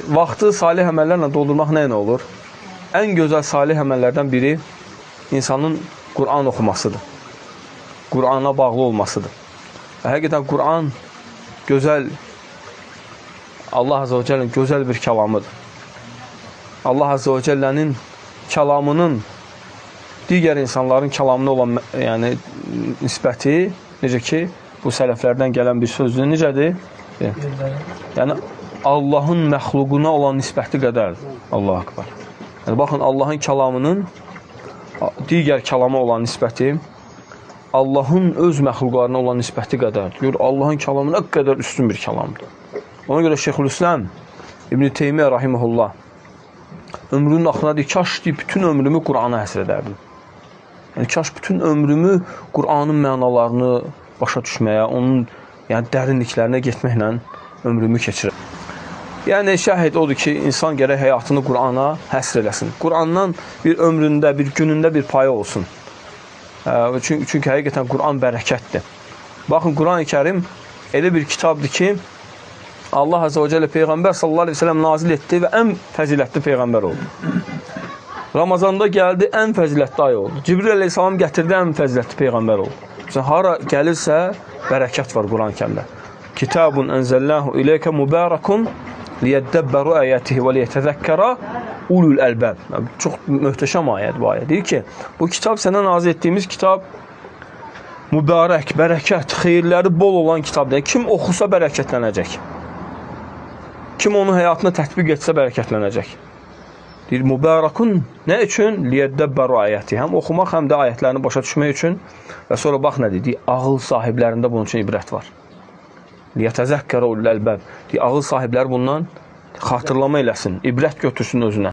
vaxtı salih əməllərlə doldurmaq nə olur? Ən gözəl salih əməllərdən biri insanın Qur'an oxumasıdır. Qur'ana bağlı olmasıdır. Və həqiqətən Qur'an gözəl, Allah Azze və Cəllənin gözəl bir kəlamıdır. Allah Azze və Cəllənin kəlamının digər insanların kəlamına olan nisbəti, necə ki, bu sələflərdən gələn bir sözdür, necədir? Yəni, Allahın məxluquna olan nisbəti qədərdir. Allah akbar. Yəni, baxın, Allahın kəlamının digər kəlama olan nisbəti, Allahın öz məxluqlarına olan nisbəti qədərdir. Gör, Allahın kəlamı nə qədər üstün bir kəlamdır. Ona görə Şeyxülislam İbn-i Teymiyyə rahiməhullah ömrünün axırına deyir, kaş deyib, bütün ömrümü Qur'ana həsr edərdim. Yəni, kaş bütün ömrümü Qur'anın mənalarını başa düşməyə, onun dərinliklərinə getməklə ömrümü keçirəm. Yəni, şəhid odur ki, insan gərək həyatını Qur'ana həsr eləsin. Qur'andan bir ömründə, bir günündə bir payı olsun. Çünki həqiqətən Qur'an bərəkətdir. Baxın, Qur'an-ı Kərim elə bir kitabdır ki, Allah Azze və Cəllə Peyğəmbər sallallahu aleyhi ve sellem nazil etdi və ən fəzilətli Peyğəmbər oldu. Ramazanda gəldi, ən fəzilətli ay oldu. Cibril əleyhissalam gətirdi, ən fəzilətli Peyğəmbər oldu. Hara gəlirsə, bərəkət var Qur'an-ı Kərimdə. Kitabun ənzəlləhu iləykə mübərəkun liyəddəbbəru əyətihi və liyətəzəkkərə ulul əlbəb. Çox möhtəşəm ayət bu ayət. Deyir ki, bu kitab sənə nazil etdiyimiz kitab mübarək, bərəkət, xeyirləri bol olan kitabdır. Kim oxusa bərəkətlənəcək. Kim onu həyatına tətbiq etsə bərəkətlənəcək. Deyir, mübarəkun nə üçün? Liyəddəbbəru ayəti. Həm oxumaq, həm də ayətlərini başa düşmək üçün. Və sonra bax nə deyir? Ağıl sahiblərində bunun üçün ibrət var. Liyətəzəkkərə ulul əlbəb. Deyir, ağıl sahibləri bundan xatırlama eləsin, ibrət götürsün özünə.